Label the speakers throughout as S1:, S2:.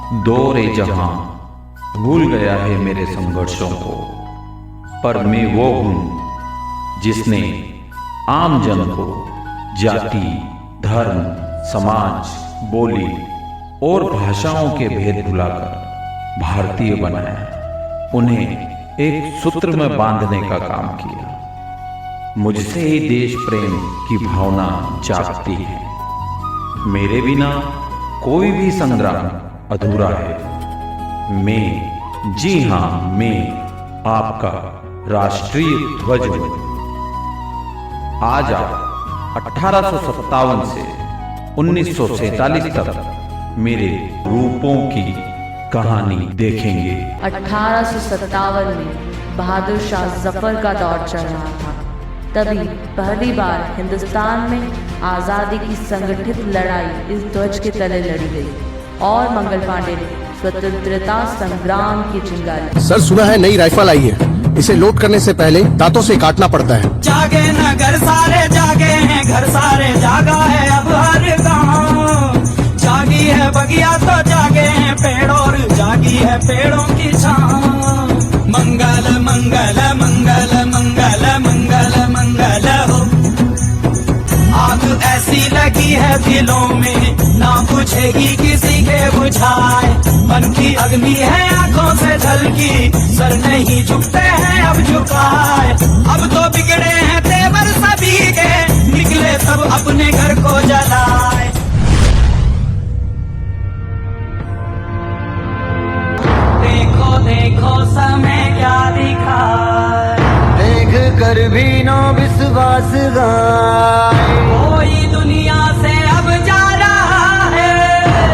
S1: दौरे जहां भूल गया है मेरे संघर्षों को, पर मैं वो हूं जिसने आम जन को जाति, धर्म, समाज, बोली और भाषाओं के भेद भुलाकर भारतीय बनाया, उन्हें एक सूत्र में बांधने का काम किया। मुझसे ही देश प्रेम की भावना जागती है। मेरे बिना कोई भी संग्राम अधूरा है। मैं, जी हां, मैं आपका राष्ट्रीय ध्वज हूं। आज आप 1857 से 1947 तक मेरे रूपों की कहानी देखेंगे।
S2: 1857 में बहादुर शाह जफर का दौर चल रहा था। तभी पहली बार हिंदुस्तान में आज़ादी की संगठित लड़ाई इस ध्वज के तले लड़ी गई और मंगल पांडे ने स्वतंत्रता संग्राम की चिंगारी।
S3: सर, सुना है नई राइफल आई है, इसे लोड करने से पहले दांतों से काटना पड़ता है।
S4: जागे न घर सारे जागे हैं, घर सारे जागा है अब हर गाँव। जागी है बगिया तो जागे हैं पेड़ और जागी है पेड़ों की छाँव। मंगल मंगल मंगल मंगल मंगल मंगल हो। आग ऐसी लगी है दिलों में, ना पूछेगी किसी के बुझाए। मन की अग्नि है आंखों से झलकी, सर नहीं झुकते हैं अब झुकाए। अब तो बिगड़े हैं तेवर सभी के, निकले सब अपने घर को जलाए। देखो देखो समय क्या दिखा, देख कर भी नो विश्वास गाए। कोई दुनिया से अब जा रहा है,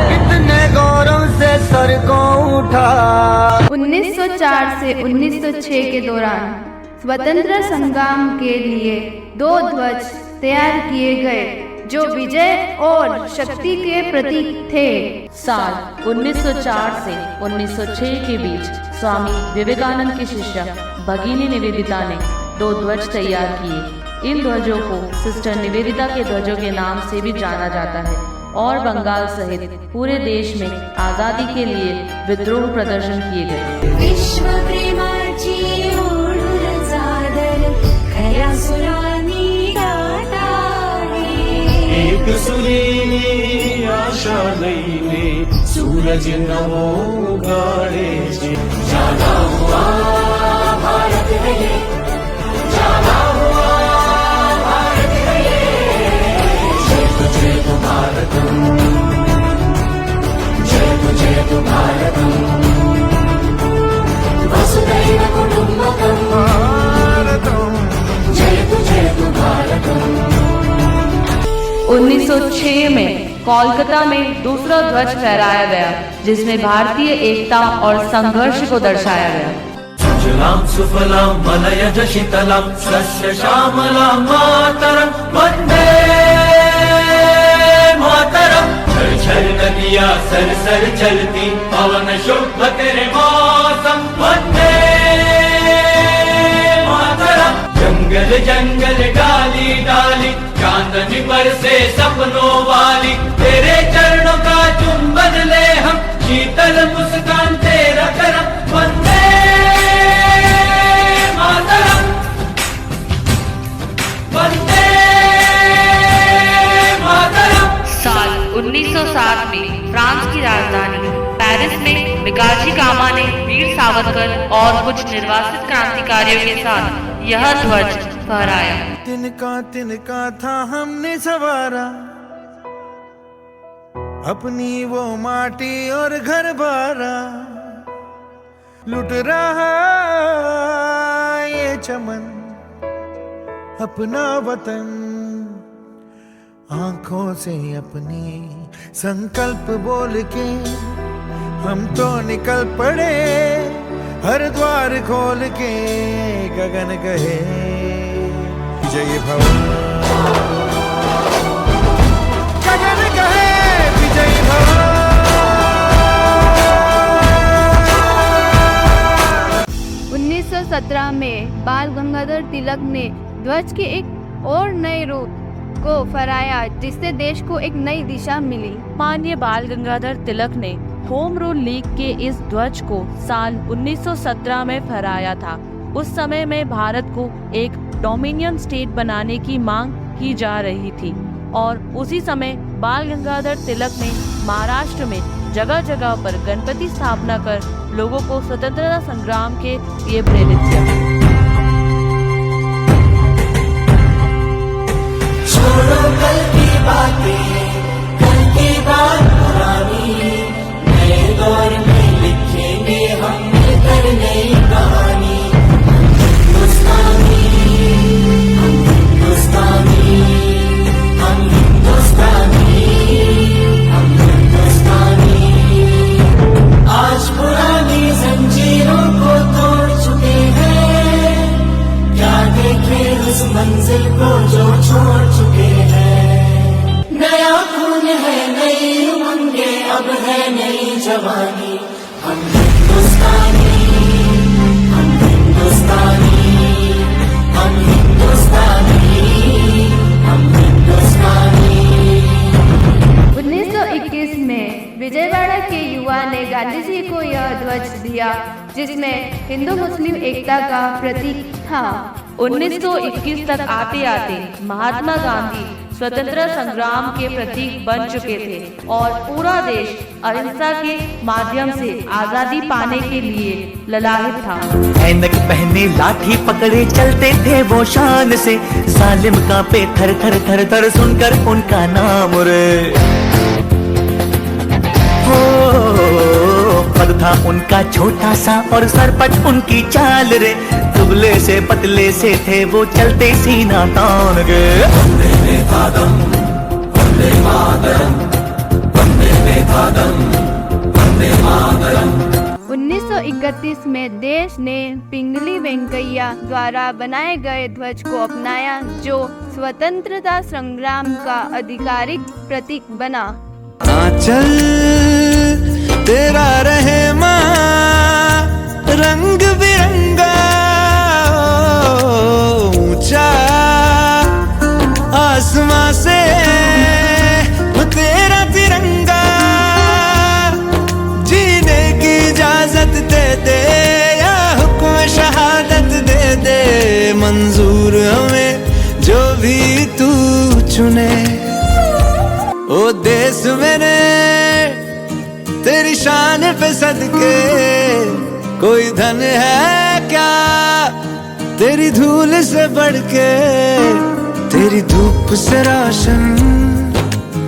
S4: कितने गौरव से सर को उठा।
S5: 1904 से 1906 के दौरान स्वतंत्र संग्राम के लिए 2 ध्वज तैयार किए गए जो विजय और शक्ति के प्रतीक थे।
S2: साल 1904 से 1906 के बीच स्वामी विवेकानंद की शिष्या भगिनी निवेदिता ने 2 ध्वज तैयार किए। इन ध्वजों को सिस्टर निवेदिता के ध्वजों के नाम से भी जाना जाता है और बंगाल सहित पूरे देश में आजादी के लिए विद्रोह प्रदर्शन किए गए।
S6: विश्व प्रेमाची ओढून सादर खऱ्या सुरांनी गाता आहे।
S7: एक सुरीली आशा लईने सूरज नवो उगाड़े जे। जागा हुआ भारत है ये, जागा हुआ भारत है ये। जय तो भारतम, जय तो भारतम। वसुधैव कुटुम्बकम भारतम, जय तो भारतम।
S2: 1906 में कोलकाता में दूसरा ध्वज फहराया गया, जिसमें भारतीय एकता और संघर्ष को दर्शाया गया।
S7: सुजलां सुफलां मलयज शीतलां सस्य श्यामलां मातरं वन्दे मातरं। झरझर नदियाँ सरसर चलती, पवन शुभ तेरे मौसम वन्दे मातरं। जंगल जंगल डाली डाली चांदनी पर से सपनों वाली, तेरे चरणों का चुंबन ले हम, शीतल मुस्कान तेरा करम वंदे मातरम, वंदे मातरम।
S2: साल 1907 में फ्रांस की राजधानी पेरिस में मिकाजी कामा ने वीर सावरकर और कुछ निर्वासित क्रांतिकारियों के साथ यह ध्वज फहराया।
S4: तिनका था हमने सवारा, अपनी वो माटी और घर बारा। लुट रहा ये चमन अपना वतन, आंखों से अपनी संकल्प बोल के हम तो निकल पड़े। हर द्वार खोल के गगन कहे विजय भव, गगन कहे विजय भव।
S5: 1917 में बाल गंगाधर तिलक ने ध्वज के एक और नए रूप को फहराया, जिससे देश को एक नई दिशा मिली।
S2: माननीय बाल गंगाधर तिलक ने होम रूल लीग के इस ध्वज को साल 1917 में फहराया था। उस समय में भारत को एक डोमिनियन स्टेट बनाने की मांग की जा रही थी और उसी समय बाल गंगाधर तिलक ने महाराष्ट्र में जगह जगह पर गणपति स्थापना कर लोगों को स्वतंत्रता संग्राम के लिए प्रेरित किया।
S4: छोड़ो कल की बातें, कल की बात पुरानी, नए दौर में लिखेंगे हम मिलकर नई कहानी। हिंदुस्तानी, हम हिंदुस्तानी, हम हिंदुस्तानी, हम हिंदुस्तानी। आज पुरानी जंजीरों को तोड़ चुके हैं, क्या देखे उस मंजिल को जो छोड़ चुके हैं। नया खून है, नई उमंगे, अब है नई जवानी। हम हिंदुस्तानी, हम हिंदुस्तानी, हम हिंदुस्तानी, हम हिंदुस्तानी।
S5: 1921 में विजयवाड़ा के युवा ने गांधी जी को यह ध्वज दिया, जिसमें हिंदू मुस्लिम एकता का प्रतीक था।
S2: 1921 तक आते आते महात्मा गांधी स्वतंत्रता संग्राम के प्रतीक बन चुके थे और पूरा देश अहिंसा के माध्यम से आजादी पाने के लिए ललाहित था।
S8: ऐनक पहने लाठी पकड़े चलते थे वो शान से, जालिम कांपे थर थर थर थर सुनकर उनका नाम रे। हो पद था उनका छोटा सा और सरपट उनकी चाल रे, दुबले से पतले से थे वो चलते सीना तान गे। वंदे मातरम, वंदे मातरम, वंदे मातरम, वंदे मातरम।
S5: 1931 में देश ने पिंगली वेंकैया द्वारा बनाए गए ध्वज को अपनाया, जो स्वतंत्रता संग्राम का आधिकारिक प्रतीक बना।
S9: आंचल तेरा रहे माँ रंग बिरंगा, ऊंचा आसमां से तेरा तिरंगा, जीने की इजाजत दे दे या हुक्म शहादत दे दे, मंजूर हमें जो भी तू चुने। ओ देश मेरे तेरी शान पे सदके, कोई धन है क्या तेरी धूल से बढ़ के। तेरी धूप से रोशन,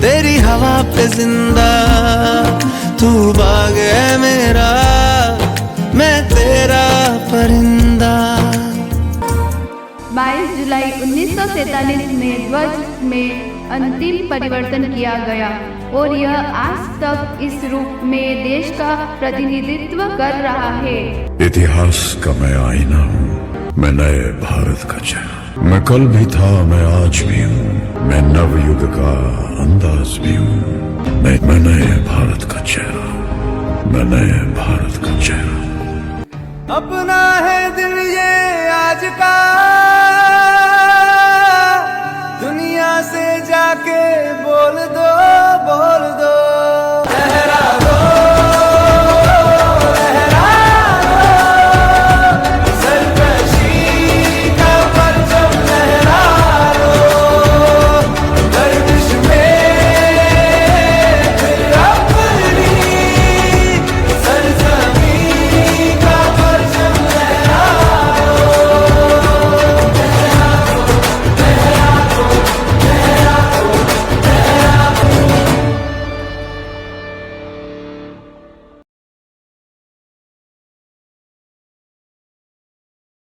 S9: तेरी हवा पे जिंदा, तू बाग है मेरा, मैं तेरा परिंदा।
S5: 22 जुलाई 1947 में ध्वज में अंतिम परिवर्तन किया गया और यह आज तक इस रूप में देश का प्रतिनिधित्व कर रहा है।
S10: इतिहास का मैं आईना हूँ, मैं नए भारत का चेहरा। मैं कल भी था, मैं आज भी हूँ, मैं नवयुग का अंदाज भी हूँ। मैं नए भारत का चेहरा, मैं नए भारत का चेहरा।
S9: अपना है दिल ये आज का, दुनिया से जाके बोल दो